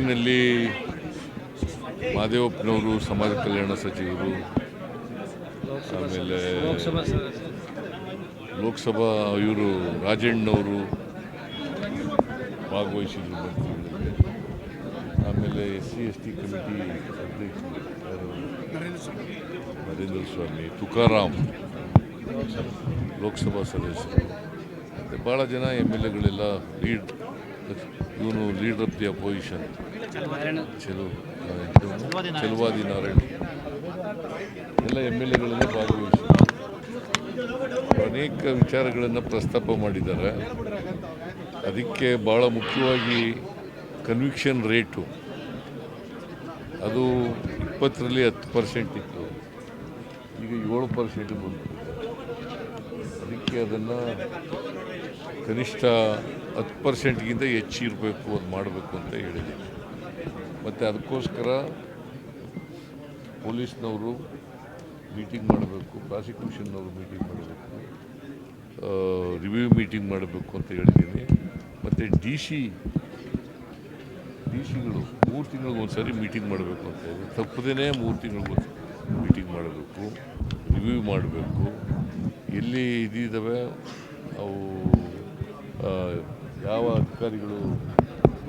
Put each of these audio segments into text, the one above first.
ಮೀಟಿಂಗ್ನಲ್ಲಿ ಮಾದೇವಪ್ಪನವರು ಸಮಾಜ ಕಲ್ಯಾಣ ಸಚಿವರು, ಆಮೇಲೆ ಲೋಕಸಭಾ ಇವರು ರಾಜಣ್ಣವರು ಭಾಗವಹಿಸಿದ್ರು ಮಂತ್ರಿಗಳಲ್ಲಿ, ಆಮೇಲೆ SC/ST ಕಮಿಟಿ ಅಧ್ಯಕ್ಷರು ನರೇಂದ್ರ ಸ್ವಾಮಿ, ತುಕಾರಾಮ್ ಲೋಕಸಭಾ ಸದಸ್ಯರು, ಮತ್ತು ಭಾಳ ಜನ MLAಗಳೆಲ್ಲ ಇವನು leader of the opposition Chaluvadi Narayana ಎಲ್ಲ MLAಗಳೆಲ್ಲ ಭಾಗವಹಿಸಿ ಅನೇಕ ವಿಚಾರಗಳನ್ನು ಪ್ರಸ್ತಾಪ ಮಾಡಿದ್ದಾರೆ. ಅದಕ್ಕೆ ಭಾಳ ಮುಖ್ಯವಾಗಿ ಕನ್ವಿಕ್ಷನ್ ರೇಟು ಅದು 20ರಲ್ಲಿ 10% ಇತ್ತು, ಈಗ 7% ಬಂತು. ಅದಕ್ಕೆ ಅದನ್ನು ಕನಿಷ್ಠ 10%ಗಿಂತ ಹೆಚ್ಚಿರಬೇಕು, ಅದು ಮಾಡಬೇಕು ಅಂತ ಹೇಳಿದ್ದೀನಿ. ಮತ್ತು ಅದಕ್ಕೋಸ್ಕರ ಪೊಲೀಸ್ನವರು ಮೀಟಿಂಗ್ ಮಾಡಬೇಕು, ಪ್ರಾಸಿಕ್ಯೂಷನ್ನವರು ಮೀಟಿಂಗ್ ಮಾಡಬೇಕು, ರಿವ್ಯೂ ಮೀಟಿಂಗ್ ಮಾಡಬೇಕು ಅಂತ ಹೇಳಿದ್ದೀನಿ. ಮತ್ತು ಡಿಸಿಗಳು 3 ತಿಂಗಳಿಗೊಂದು ಸಾರಿ ಮೀಟಿಂಗ್ ಮಾಡಬೇಕು ಅಂತ ಹೇಳಿ, ತಪ್ಪದೇ 3 ತಿಂಗಳಿಗೊಂದು ಮೀಟಿಂಗ್ ಮಾಡಬೇಕು, ರಿವ್ಯೂ ಮಾಡಬೇಕು. ಎಲ್ಲಿ ಇದಿದ್ದಾವೆ ಅವು ಯಾವ ಅಧಿಕಾರಿಗಳು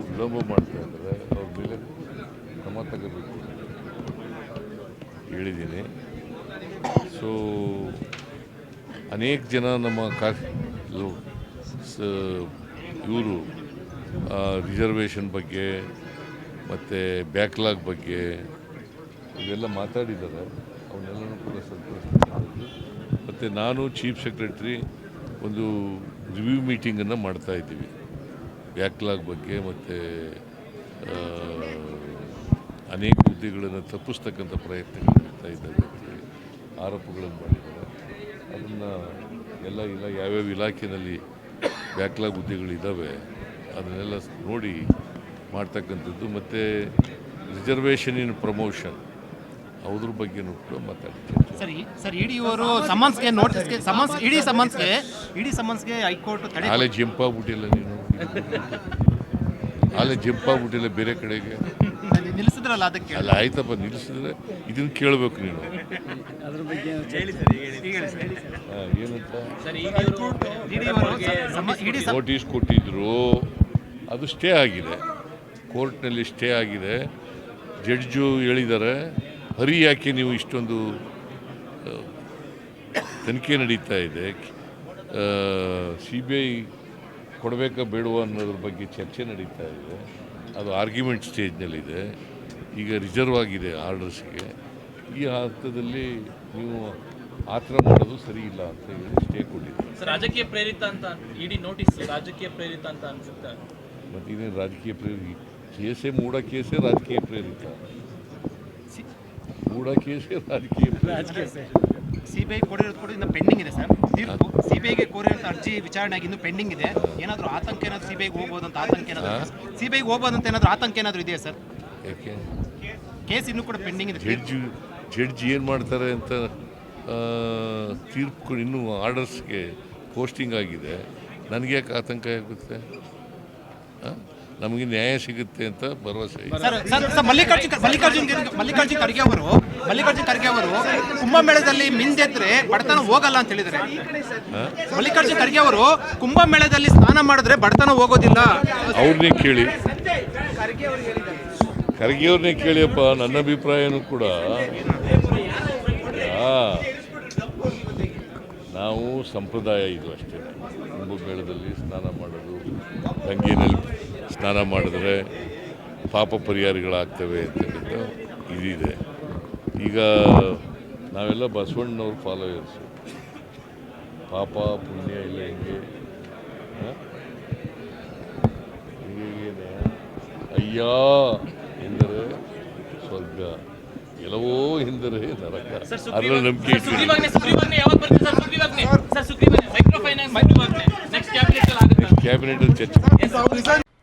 ವಿಳಂಬ ಮಾಡ್ತಾ ಇದ್ದಾರೆ ಅವ್ರ ಮೇಲೆ ಕ್ರಮ ತಗೋಬೇಕು ಹೇಳಿದ್ದೀನಿ. ಸೊ ಅನೇಕ ಜನ ನಮ್ಮ ಇವರು ರಿಸರ್ವೇಷನ್ ಬಗ್ಗೆ ಮತ್ತು ಬ್ಯಾಕ್ಲಾಗ್ ಬಗ್ಗೆ ಇವೆಲ್ಲ ಮಾತಾಡಿದ್ದಾರೆ. ಅವನ್ನೆಲ್ಲನೂ ಕೂಡ ಸಂತೋಷ. ಮತ್ತು ನಾನು ಚೀಫ್ ಸೆಕ್ರೆಟ್ರಿ ಒಂದು ರಿವ್ಯೂ ಮೀಟಿಂಗನ್ನು ಮಾಡ್ತಾಯಿದ್ದೀವಿ ಬ್ಯಾಕ್ಲಾಗ್ ಬಗ್ಗೆ, ಮತ್ತು ಅನೇಕ ಹುದ್ದೆಗಳನ್ನು ತಪ್ಪಿಸ್ತಕ್ಕಂಥ ಪ್ರಯತ್ನಗಳು ಮಾಡ್ತಾ ಇದ್ದಾರೆ ಅಂತೇಳಿ ಆರೋಪಗಳನ್ನು ಮಾಡಿದ್ದಾರೆ. ಅದನ್ನು ಯಾವ್ಯಾವ ಇಲಾಖೆಯಲ್ಲಿ ಬ್ಯಾಕ್ಲಾಗ್ ಹುದ್ದೆಗಳಿದ್ದಾವೆ ಅದನ್ನೆಲ್ಲ ನೋಡಿ ಮಾಡ್ತಕ್ಕಂಥದ್ದು. ಮತ್ತು ರಿಸರ್ವೇಷನ್ ಇನ್ ಪ್ರಮೋಷನ್ ಅದ್ರ ಬಗ್ಗೆನೂ ಕೂಡ ಮಾತಾಡ್ತೀವಿ. ಸರ್ ಇಡಿಯವರು ಇಡಿ ಸಮನ್ಸ್ಗೆ ಹೈಕೋರ್ಟ್ ಆಲೆ ಜಂಪಾಗ್ಬಿಟ್ಟಿಲ್ಲ, ನೀನು ಆಲೆ ಜಂಪಾಗ್ಬಿಟ್ಟಿಲ್ಲ ಬೇರೆ ಕಡೆಗೆ ನಿಲ್ಲಿಸಿದ್ರಲ್ಲ, ಅದಕ್ಕೆ ಅಲ್ಲ ಆಯ್ತಪ್ಪ, ನಿಲ್ಲಿಸಿದ್ರೆ ಇದನ್ನು ಕೇಳಬೇಕು ನೀನು. ಅದ್ರ ಬಗ್ಗೆ ಏನಂತ ನೋಟಿಸ್ ಕೊಟ್ಟಿದ್ರು, ಅದು ಸ್ಟೇ ಆಗಿದೆ, ಕೋರ್ಟ್ನಲ್ಲಿ ಸ್ಟೇ ಆಗಿದೆ. ಜಡ್ಜು ಹೇಳಿದ್ದಾರೆ, ಹರಿ ಯಾಕೆ ನೀವು ಇಷ್ಟೊಂದು ತನಿಖೆ ನಡೀತಾ ಇದೆ, CBI ಕೊಡಬೇಕಾ ಬೇಡವಾ ಅನ್ನೋದ್ರ ಬಗ್ಗೆ ಚರ್ಚೆ ನಡೀತಾ ಇದೆ, ಅದು ಆರ್ಗ್ಯುಮೆಂಟ್ ಸ್ಟೇಜ್ನಲ್ಲಿದೆ, ಈಗ ರಿಸರ್ವ್ ಆಗಿದೆ ಆರ್ಡರ್ಸ್ಗೆ. ಈ ಹಂತದಲ್ಲಿ ನೀವು ಆ ಥರ ಮಾಡೋದು ಸರಿ ಇಲ್ಲ ಅಂತ ಹೇಳಿ ಸ್ಟೇ ಕೊಟ್ಟಿದೆ. ರಾಜಕೀಯ ಪ್ರೇರಿತ ಅಂತ ಇಡಿ ನೋಟಿಸ್ ರಾಜಕೀಯ ಪ್ರೇರಿತ ಅಂತ ಅನ್ಸುತ್ತೆ. ಮತ್ತು ಇದೇನು ರಾಜಕೀಯ ಪ್ರೇರಿತ ಕೇಸೇ ಮೂಢ ಕೇಸೇ ರಾಜಕೀಯ ಪ್ರೇರಿತ, ಮೂಢ ಕೇಸೇ ರಾಜಕೀಯ CBI ಕೋರಿರೋದು ಇನ್ನು ಪೆಂಡಿಂಗ್ ಇದೆ ಸರ್. CBIಗೆ ಕೋರಿರೋ ಅರ್ಜಿ ವಿಚಾರಣೆ ಆಗಿ ಇನ್ನು ಪೆಂಡಿಂಗ್ ಇದೆ. ಏನಾದರೂ ಆತಂಕ ಏನಾದರೂ CBIಗೆ ಹೋಗ್ಬೋದಂತ ಆತಂಕ ಏನಾದರೂ CBIಗೆ ಹೋಗ್ಬೋದಂತ ಆತಂಕ ಏನಾದರೂ ಇದೆಯಾ ಸರ್? ಯಾಕೆ ಕೇಸ್ ಇನ್ನೂ ಕೂಡ ಪೆಂಡಿಂಗ್ ಇದೆ. ಜಡ್ಜ್ ಏನು ಮಾಡ್ತಾರೆ ಅಂತ ತೀರ್ಪು ಇನ್ನೂ ಆರ್ಡರ್ಸ್ಗೆ ಪೋಸ್ಟಿಂಗ್ ಆಗಿದೆ. ನನಗೆ ಯಾಕೆ ಆತಂಕ ಆಗುತ್ತೆ? ನಮಗೆ ನ್ಯಾಯ ಸಿಗುತ್ತೆ ಅಂತ ಭರವಸೆ. ಮಲ್ಲಿಕಾರ್ಜುನ್ ಖರ್ಗೆ ಅವರು ಕುಂಭಮೇಳದಲ್ಲಿ ಮಿಂದೆದ್ರೆ ಬಡತನ ಹೋಗಲ್ಲ ಅಂತ ಹೇಳಿದ್ದಾರೆ. ಮಲ್ಲಿಕಾರ್ಜುನ್ ಖರ್ಗೆ ಅವರು ಕುಂಭಮೇಳದಲ್ಲಿ ಸ್ನಾನ ಮಾಡಿದ್ರೆ ಬಡತನ ಹೋಗೋದಿಲ್ಲ. ಅವ್ರನ್ನೇ ಕೇಳಿ, ಖರ್ಗೆ ಅವ್ರನ್ನೇ ಕೇಳಿಯಪ್ಪ. ನನ್ನ ಅಭಿಪ್ರಾಯನೂ ಕೂಡ ನಾವು ಸಂಪ್ರದಾಯ ಇದು ಅಷ್ಟೇ. ಕುಂಭಮೇಳದಲ್ಲಿ ಸ್ನಾನ ಮಾಡೋದು, ಗಂಗೆನಲ್ಲಿ ಸ್ನಾನ ಮಾಡಿದ್ರೆ ಪಾಪ ಪರಿಹಾರಗಳಾಗ್ತವೆ ಅಂತಕ್ಕಂಥ ಇದಿದೆ. ಈಗ ನಾವೆಲ್ಲ ಬಸವಣ್ಣನವ್ರ ಫಾಲೋವರ್ಸು. ಪಾಪ ಪುಣ್ಯ ಇಲ್ಲ ಹೆಂಗೆ ಅಯ್ಯ ಎಂದರೆ ಸ್ವರ್ಗ, ಎಲ್ಲವೋ ಎಂದರೆ ನರಕ. ಅದರಲ್ಲಿ ನಂಬಿಕೆ ಕ್ಯಾಬಿನೆಟ್ ಚರ್ಚೆ.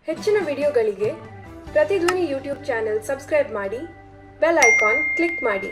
ಹೆಚ್ಚಿನ ವಿಡಿಯೋಗಳಿಗೆ ಪ್ರತಿಧ್ವನಿ ಯೂಟ್ಯೂಬ್ ಚಾನೆಲ್ ಸಬ್ಸ್ಕ್ರೈಬ್ ಮಾಡಿ, ಬೆಲ್ ಐಕಾನ್ ಕ್ಲಿಕ್ ಮಾಡಿ.